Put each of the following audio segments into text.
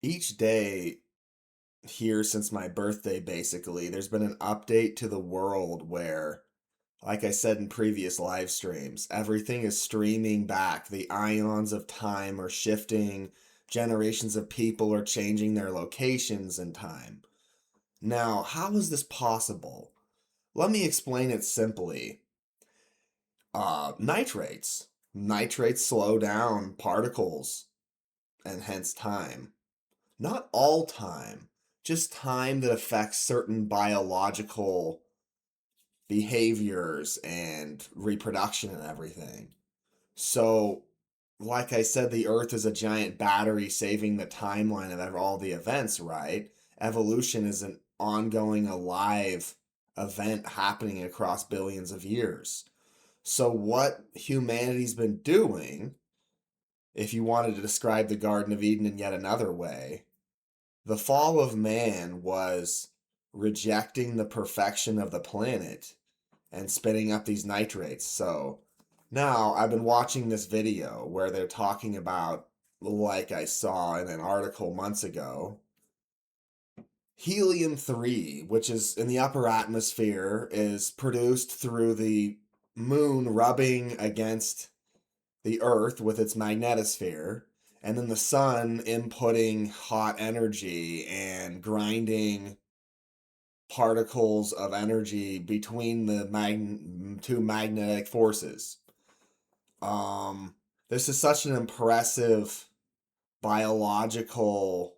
Each day here since my birthday, basically, there's been an update to the world where, like I said in previous live streams, everything is streaming back. The ions of time are shifting, generations of people are changing their locations in time. Now, how is this possible? Let me explain it simply. Nitrates. Nitrates slow down particles and hence time. Not all time, just time that affects certain biological behaviors and reproduction and everything. So, like I said, the Earth is a giant battery saving the timeline of all the events, right? Evolution is an ongoing, alive event happening across billions of years. So, what humanity's been doing, if you wanted to describe the Garden of Eden in yet another way, the fall of man was rejecting the perfection of the planet and spitting up these nitrates. So now I've been watching this video where they're talking about, like I saw in an article months ago, helium 3, which is in the upper atmosphere, is produced through the moon rubbing against the earth with its magnetosphere, and then the sun inputting hot energy and grinding particles of energy between the two magnetic forces. This is such an impressive biological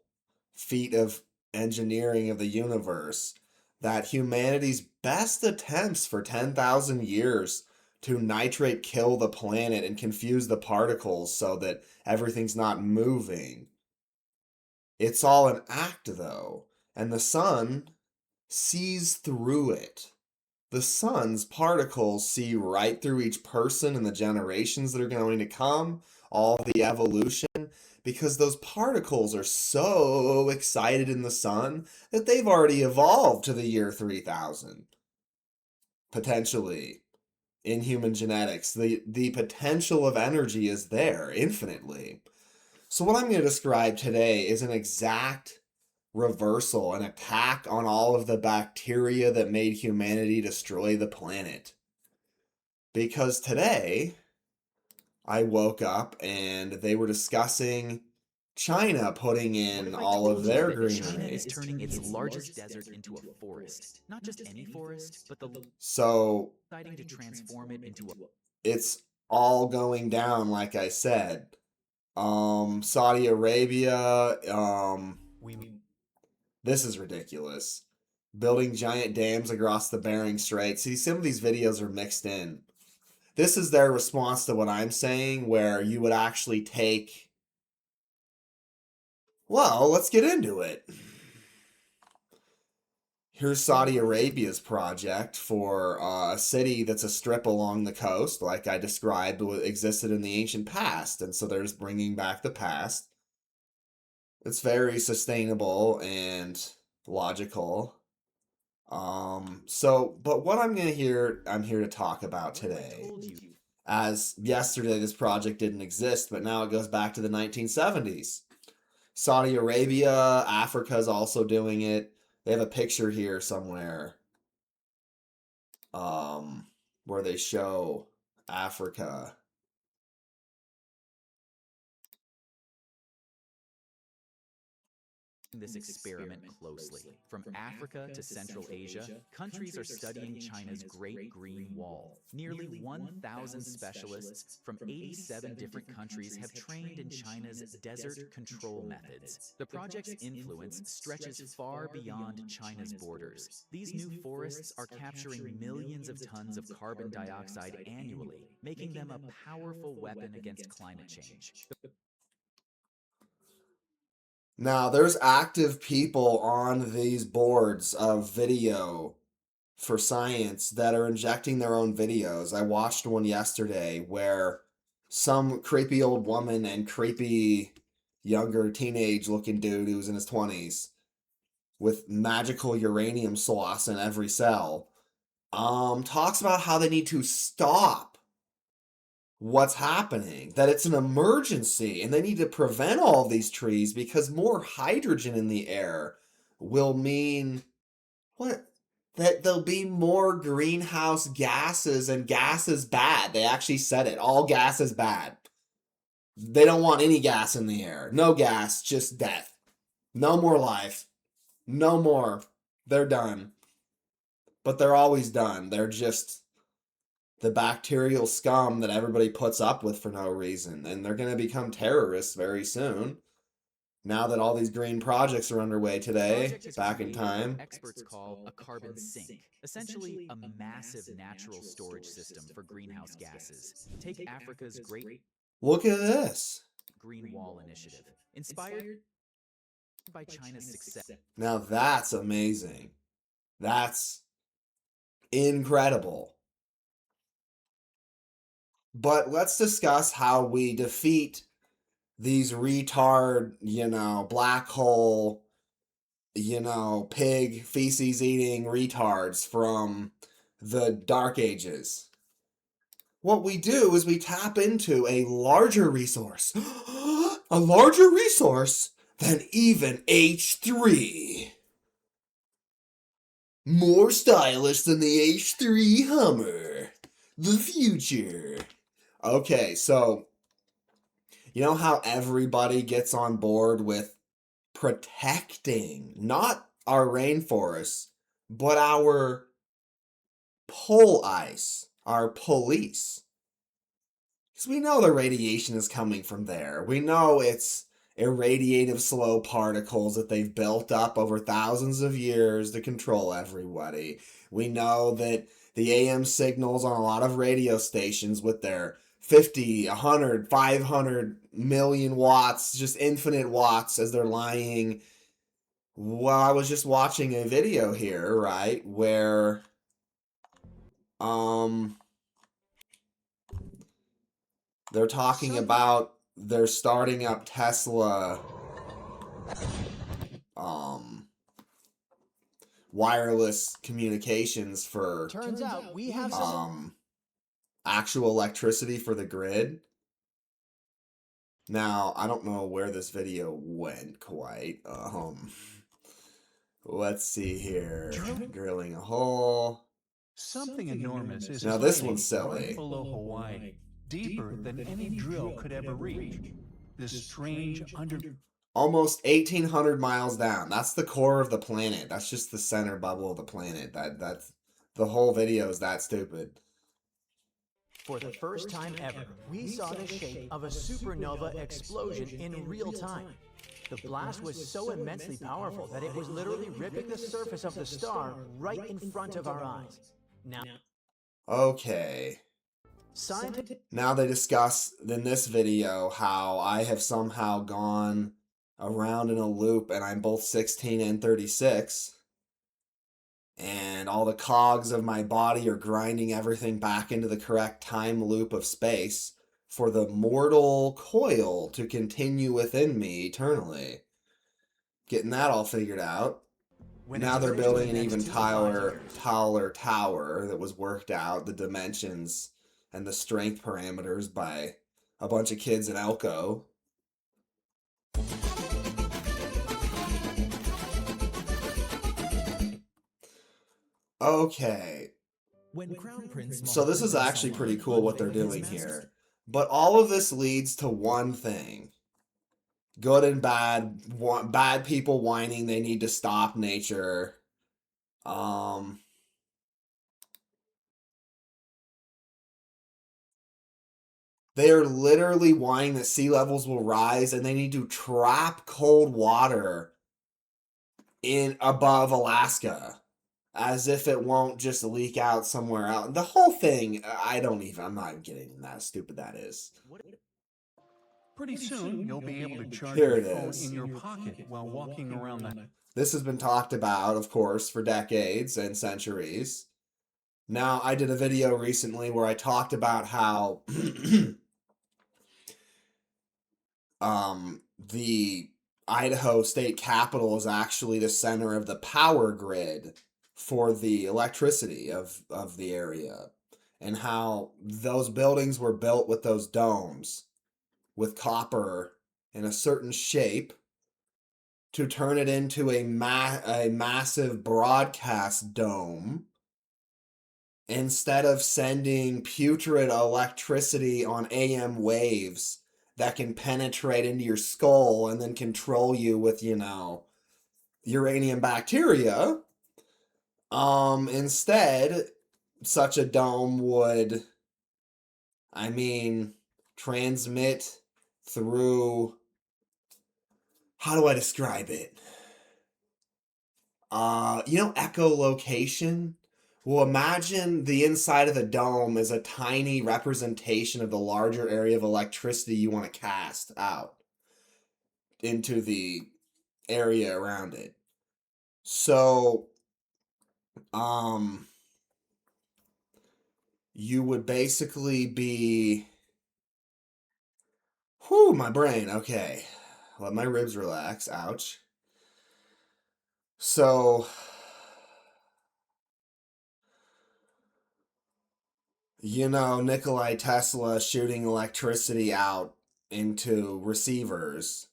feat of engineering of the universe that humanity's best attempts for 10,000 years to nitrate kill the planet and confuse the particles so that everything's not moving. It's all an act, though, and the sun sees through it. The sun's particles see right through each person and the generations that are going to come, all the evolution, because those particles are so excited in the sun that they've already evolved to the year 3000, potentially, in human genetics. The potential of energy is there infinitely. So, what I'm going to describe today is an exact reversal, an attack on all of the bacteria that made humanity destroy the planet. Because today, I woke up and they were discussing China putting What in if I all of told you their that China greenery. is turning its largest desert into a forest? Not just any forest, but the So deciding to transform it into a it's all going down, like I said. Saudi Arabia, we this is ridiculous. Building giant dams across the Bering Strait. See, some of these videos are mixed in. This is their response to what I'm saying, where you would actually take. Well, let's get into it. Here's Saudi Arabia's project for a city that's a strip along the coast, like I described, existed in the ancient past. And so they're just bringing back the past. It's very sustainable and logical. But what I'm here to talk about what if I today, told you as yesterday this project didn't exist, but now it goes back to the 1970s. Saudi Arabia, Africa is also doing it. They have a picture here somewhere, where they show Africa. this experiment closely? From Africa to Central Asia, countries are studying China's Great Green Wall. Nearly 1,000 specialists from 87 different countries have trained in China's desert control methods. The project's influence stretches far beyond China's borders. These new forests are capturing millions of tons of carbon dioxide annually, making them a powerful weapon against climate change. Now, there's active people on these boards of video for science that are injecting their own videos. I watched one yesterday where some creepy old woman and creepy younger teenage looking dude who was in his 20s with magical uranium sauce in every cell talks about how they need to stop what's happening, that it's an emergency, and they need to prevent all of these trees because more hydrogen in the air will mean what? That there'll be more greenhouse gases, and gas is bad. They actually said it. All gas is bad. They don't want any gas in the air. No gas, just death. No more life. No more. They're done. But they're always done. They're just the bacterial scum that everybody puts up with for no reason. And they're going to become terrorists very soon. Now that all these green projects are underway today, back in time. What experts call a carbon sink, essentially a massive natural storage system for greenhouse gases. Take Africa's Great Look at this. Green Wall Initiative, inspired by China's success. Now that's amazing. That's incredible. But let's discuss how we defeat these retard, black hole, pig feces eating retards from the Dark Ages. What we do is we tap into a larger resource. A larger resource than even H3. More stylish than the H3 Hummer. The future. Okay, so you know how everybody gets on board with protecting not our rainforests, but our pole ice, our police. Because we know the radiation is coming from there. We know it's irradiative slow particles that they've built up over thousands of years to control everybody. We know that the AM signals on a lot of radio stations with their 50, 100, 500 million watts, just infinite watts as they're lying. Well, I was just watching a video here, right, where they're talking about they're starting up Tesla wireless communications for turns out we have actual electricity for the grid. Now, I don't know where this video went quite. Let's see here. Drilling a hole. something enormous is Now this lying one's silly. right below Hawaii, deeper than any drill could ever reach. This strange Almost 1,800 miles down. That's the core of the planet. That's just the center bubble of the planet. That's the whole video is that stupid. For the first time ever, we saw the shape of a supernova explosion in real time. The blast was so immensely powerful that it was literally ripping the surface of the star right in front of our eyes. Now, Okay. Now they discuss in this video how I have somehow gone around in a loop and I'm both 16 and 36. And all the cogs of my body are grinding everything back into the correct time loop of space for the mortal coil to continue within me eternally. Getting that all figured out. Now they're building an even taller tower that was worked out, the dimensions and the strength parameters by a bunch of kids in Elko. Okay. When Crown Prince So this is actually pretty cool what they're doing here. But all of this leads to one thing. Good and bad, bad people whining they need to stop nature. They are literally whining that sea levels will rise and they need to trap cold water in above Alaska as if it won't just leak out somewhere else. The whole thing, I'm not even getting that stupid that is. Pretty soon, you'll be able to charge Here your it phone is. in your pocket while walking around the... This has been talked about, of course, for decades and centuries. Now, I did a video recently where I talked about how the Idaho State Capitol is actually the center of the power grid for the electricity of the area. and how those buildings were built with those domes with copper in a certain shape to turn it into a massive broadcast dome instead of sending putrid electricity on AM waves that can penetrate into your skull and then control you with, uranium bacteria. Instead, such a dome would, transmit through, how do I describe it? Echolocation? Well, imagine the inside of the dome is a tiny representation of the larger area of electricity you want to cast out into the area around it. So, you would basically be, my brain, okay. Let my ribs relax, ouch. So, Nikolai Tesla shooting electricity out into receivers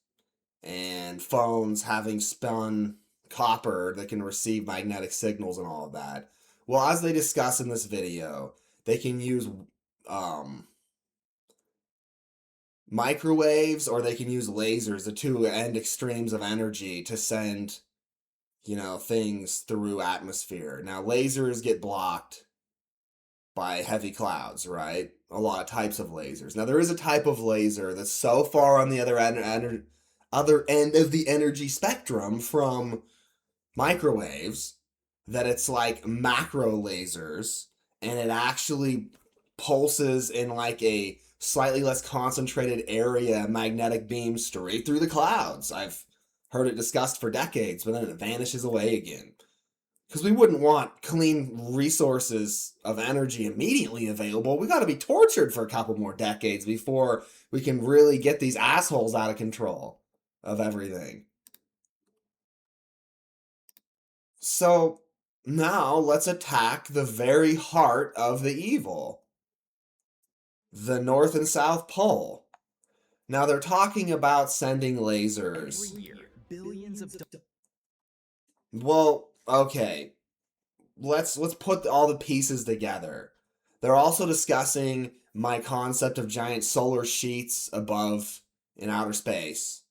and phones having spun copper that can receive magnetic signals and all of that. Well, as they discuss in this video, they can use microwaves or they can use lasers, the two end extremes of energy, to send, things through atmosphere. Now, lasers get blocked by heavy clouds, right? A lot of types of lasers. Now, there is a type of laser that's so far on the other end of the energy spectrum from microwaves that it's like macro lasers, and it actually pulses in like a slightly less concentrated area magnetic beam straight through the clouds. I've heard it discussed for decades, but then it vanishes away again. Because we wouldn't want clean resources of energy immediately available. We got to be tortured for a couple more decades before we can really get these assholes out of control of everything. So now let's attack the very heart of the evil, the North and South Pole. Now they're talking about sending lasers. Every year, billions of Well, okay. Let's put all the pieces together. They're also discussing my concept of giant solar sheets above in outer space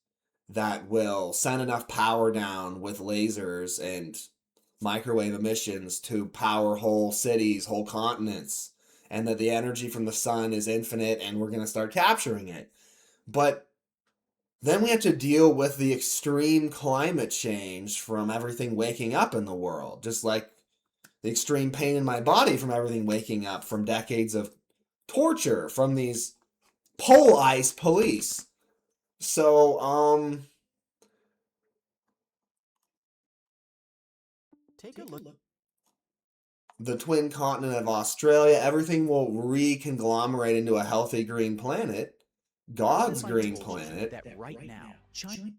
that will send enough power down with lasers and microwave emissions to power whole cities, whole continents, and that the energy from the sun is infinite and we're going to start capturing it. But then we have to deal with the extreme climate change from everything waking up in the world, just like the extreme pain in my body from everything waking up from decades of torture from these pole ice police. So, Take a look. the twin continent of Australia, everything will reconglomerate into a healthy green planet. God's What if I green told you planet. that right now, China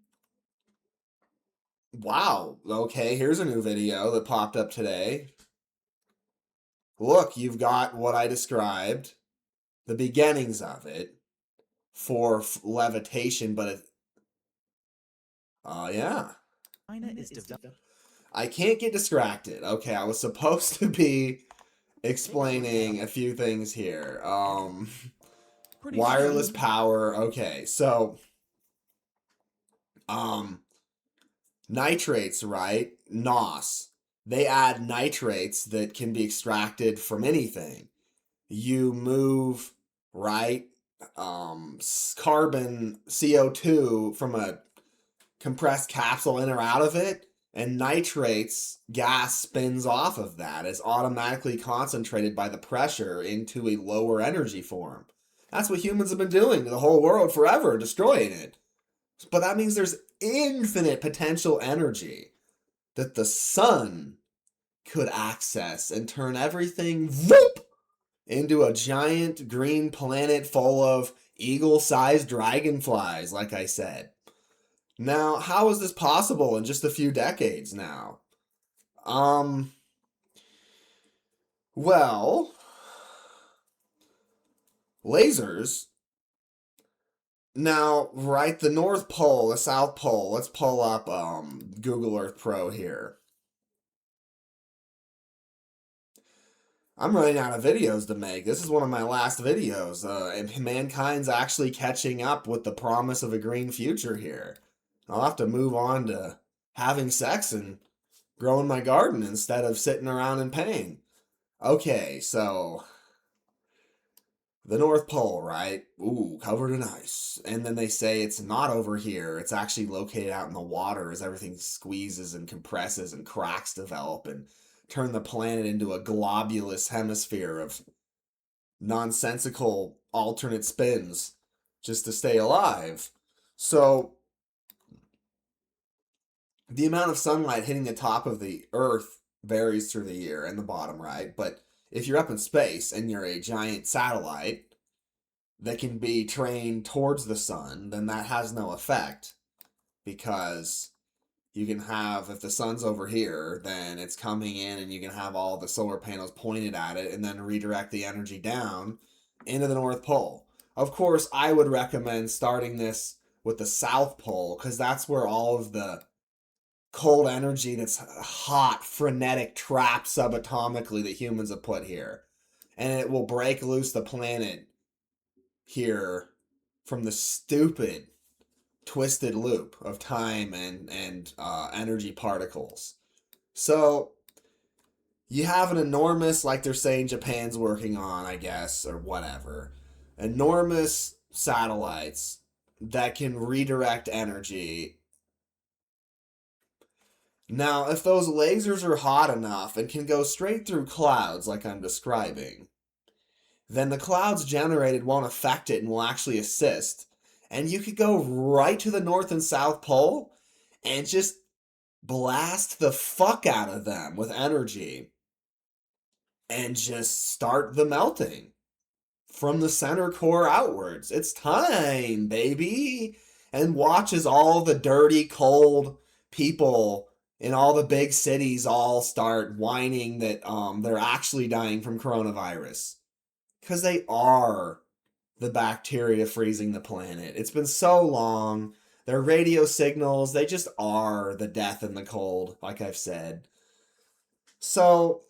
Wow, okay, here's a new video that popped up today. Look, you've got what I described, the beginnings of it, for levitation, but it, yeah. is developing. I can't get distracted. Okay, I was supposed to be explaining a few things here. Wireless power. Okay, so nitrates, right? NOS. They add nitrates that can be extracted from anything. You move, right? Carbon, CO2 from a compressed capsule in or out of it, and nitrates gas spins off of that. It's automatically concentrated by the pressure into a lower energy form. That's what humans have been doing to the whole world forever, destroying it. But that means there's infinite potential energy that the sun could access and turn everything whoop into a giant green planet full of eagle-sized dragonflies, like I said. Now, how is this possible in just a few decades now? Well, lasers. Now, right, the North Pole, the South Pole. Let's pull up Google Earth Pro here. I'm running out of videos to make. This is one of my last videos. And mankind's actually catching up with the promise of a green future here. I'll have to move on to having sex and growing my garden instead of sitting around in pain. Okay, so the North Pole, right? Ooh, covered in ice. And then they say it's not over here. It's actually located out in the water as everything squeezes and compresses and cracks develop and turn the planet into a globulous hemisphere of nonsensical alternate spins just to stay alive. So the amount of sunlight hitting the top of the Earth varies through the year and the bottom, right? But if you're up in space and you're a giant satellite that can be trained towards the sun, then that has no effect because you can have, if the sun's over here, then it's coming in and you can have all the solar panels pointed at it and then redirect the energy down into the North Pole. Of course, I would recommend starting this with the South Pole because that's where all of the cold energy that's hot, frenetic, trapped subatomically that humans have put here. And it will break loose the planet here from the stupid twisted loop of time and energy particles. So you have an enormous, like they're saying Japan's working on, I guess, or whatever, enormous satellites that can redirect energy. Now, if those lasers are hot enough and can go straight through clouds like I'm describing, then the clouds generated won't affect it and will actually assist. And you could go right to the North and South Pole and just blast the fuck out of them with energy and just start the melting from the center core outwards. It's time, baby. And watch as all the dirty, cold people in all the big cities all start whining that they're actually dying from coronavirus. Because they are the bacteria freezing the planet. It's been so long. Their radio signals, they just are the death and the cold, like I've said. So,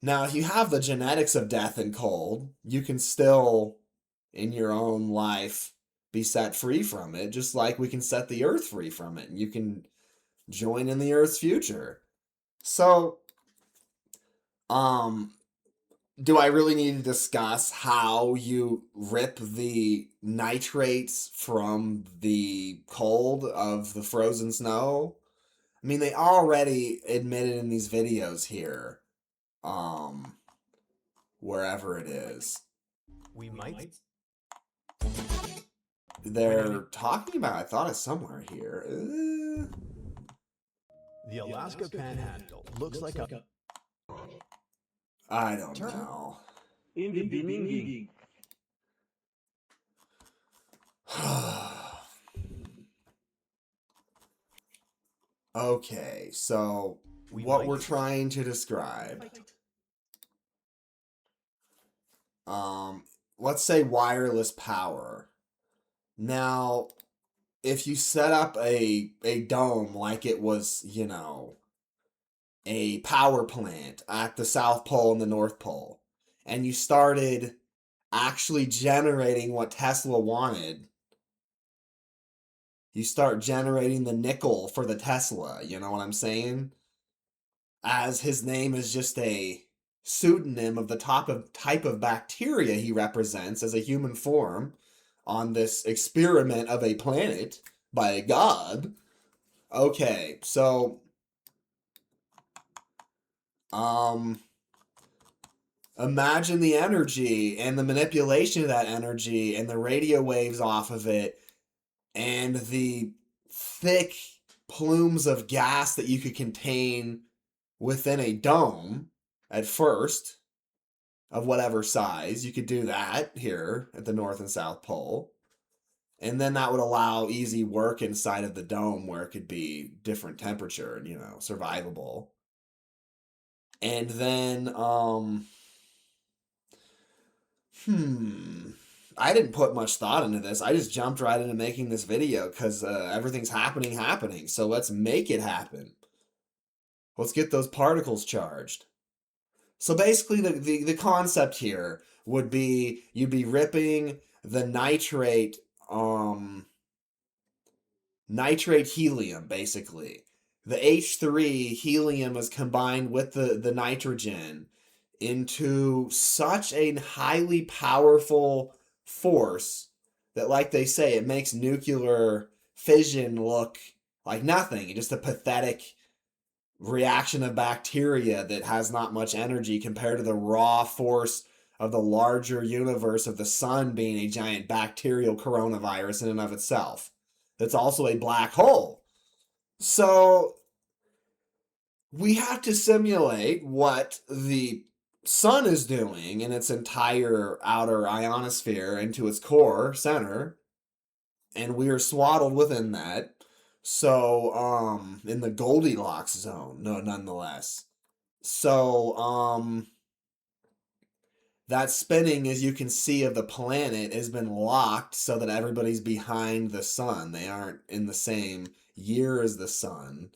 now if you have the genetics of death and cold, you can still, in your own life, be set free from it, just like we can set the earth free from it. And you can join in the earth's future. So, do I really need to discuss how you rip the nitrates from the cold of the frozen snow? I mean, they already admitted in these videos here, wherever it is. We might. They're talking about, I thought it's somewhere here. The Alaska Panhandle looks like a. I don't know. Okay, so what we're trying to describe. Let's say wireless power. Now, if you set up a dome like it was, you know, a power plant at the South Pole and the North Pole, and you started actually generating what Tesla wanted, you start generating the nickel for the Tesla, you know what I'm saying? As his name is just a pseudonym of the type of bacteria he represents as a human form on this experiment of a planet by a god. Okay, so imagine the energy and the manipulation of that energy and the radio waves off of it and the thick plumes of gas that you could contain within a dome at first of whatever size. You could do that here at the North and South Pole. And then that would allow easy work inside of the dome where it could be different temperature and, you know, survivable. And then I didn't put much thought into this. I just jumped right into making this video because everything's happening. So let's make it happen. Let's get those particles charged. So basically, the concept here would be you'd be ripping the nitrate helium, basically. The H3 helium is combined with the nitrogen into such a highly powerful force that, like they say, it makes nuclear fission look like nothing. Just a pathetic reaction of bacteria that has not much energy compared to the raw force of the larger universe of the sun being a giant bacterial coronavirus in and of itself. That's also a black hole. So we have to simulate what the sun is doing in its entire outer ionosphere into its core center, and we are swaddled within that. So, in the Goldilocks zone, no, nonetheless. So, that spinning, as you can see, of the planet has been locked so that everybody's behind the sun. They aren't in the same year as the sun.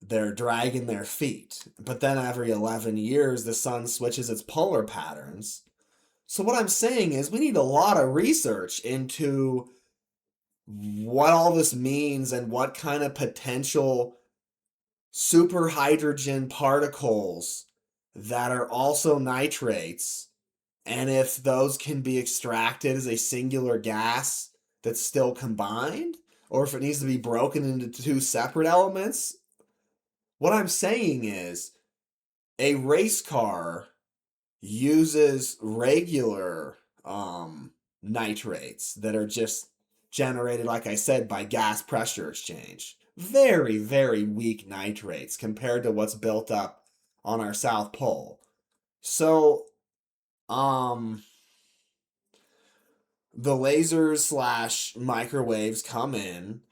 They're dragging their feet. But then every 11 years, the sun switches its polar patterns. So what I'm saying is we need a lot of research into what all this means and what kind of potential superhydrogen particles that are also nitrates, and if those can be extracted as a singular gas that's still combined, or if it needs to be broken into two separate elements. What I'm saying is a race car uses regular nitrates that are just generated, like I said, by gas pressure exchange. Very, very weak nitrates compared to what's built up on our South Pole. So, the lasers slash microwaves come in.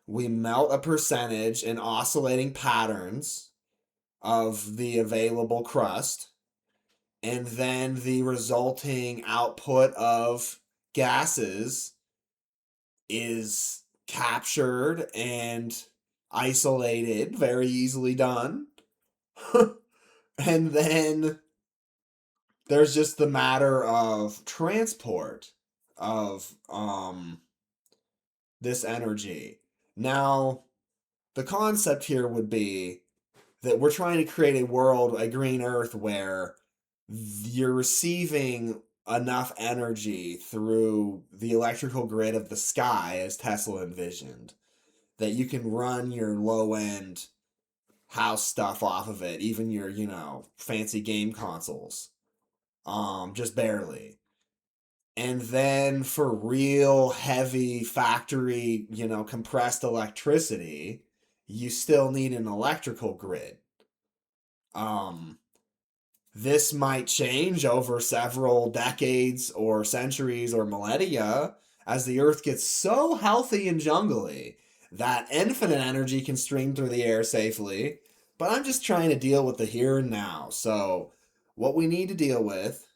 We melt a percentage in oscillating patterns of the available crust, and then the resulting output of gases is captured and isolated, very easily done. And then there's just the matter of transport of this energy. Now, the concept here would be that we're trying to create a world, a green earth, where you're receiving enough energy through the electrical grid of the sky, as Tesla envisioned, that you can run your low-end house stuff off of it, even your, fancy game consoles. Just barely. And then for real heavy factory, compressed electricity, you still need an electrical grid. This might change over several decades or centuries or millennia as the Earth gets so healthy and jungly that infinite energy can stream through the air safely. But I'm just trying to deal with the here and now. So, what we need to deal with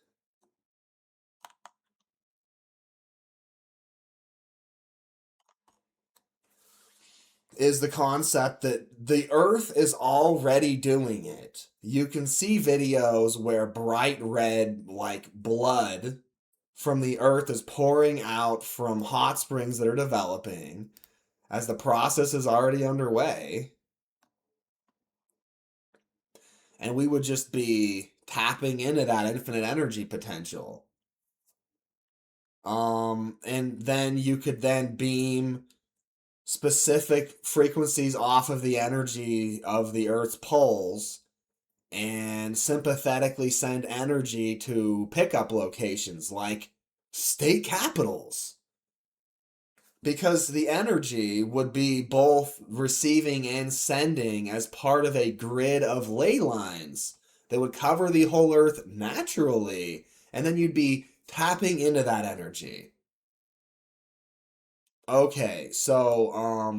is the concept that the Earth is already doing it. You can see videos where bright red, like blood, from the Earth is pouring out from hot springs that are developing as the process is already underway. And we would just be tapping into that infinite energy potential. And then you could then beam specific frequencies off of the energy of the Earth's poles and sympathetically send energy to pickup locations like state capitals. Because the energy would be both receiving and sending as part of a grid of ley lines that would cover the whole Earth naturally, and then you'd be tapping into that energy. Okay, so,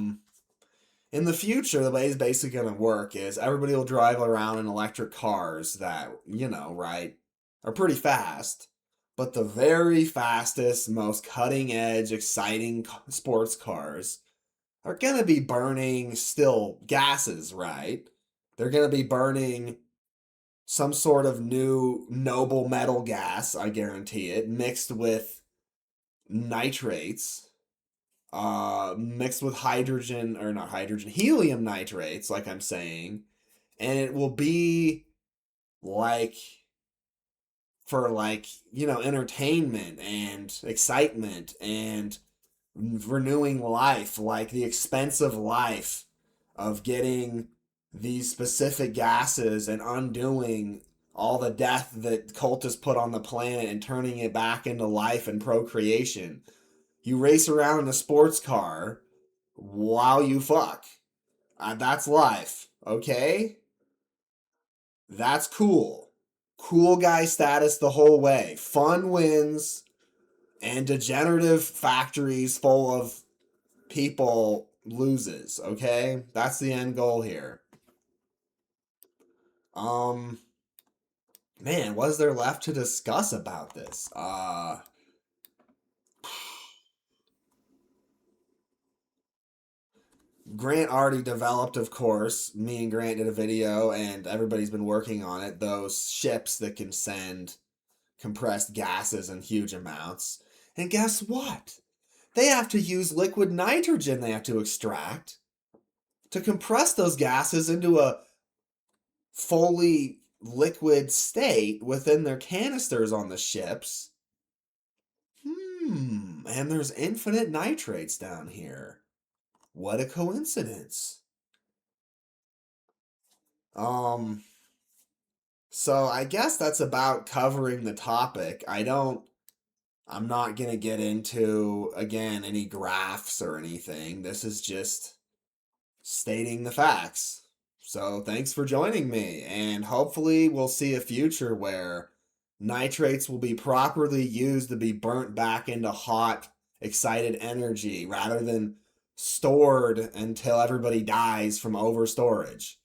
in the future, the way it's basically going to work is everybody will drive around in electric cars that, right, are pretty fast. But the very fastest, most cutting edge, exciting sports cars are going to be burning still gases, right? They're going to be burning some sort of new noble metal gas, I guarantee it, mixed with nitrates, mixed with hydrogen, or not hydrogen, helium nitrates, like I'm saying. And it will be like, for like, entertainment and excitement and renewing life, like the expensive life of getting these specific gases and undoing all the death that cultists put on the planet and turning it back into life and procreation. You race around in a sports car while you fuck. That's life, okay? That's cool. Cool guy status the whole way. Fun wins, and degenerative factories full of people loses, okay? That's the end goal here. Man, what is there left to discuss about this? Grant already developed, of course. Me and Grant did a video, and everybody's been working on it. Those ships that can send compressed gases in huge amounts. And guess what? They have to use liquid nitrogen they have to extract to compress those gases into a fully liquid state within their canisters on the ships. And there's infinite nitrates down here. What a coincidence. So I guess that's about covering the topic. I'm not going to get into, again, any graphs or anything. This is just stating the facts. So thanks for joining me, and hopefully we'll see a future where nitrates will be properly used to be burnt back into hot, excited energy rather than stored until everybody dies from overstorage.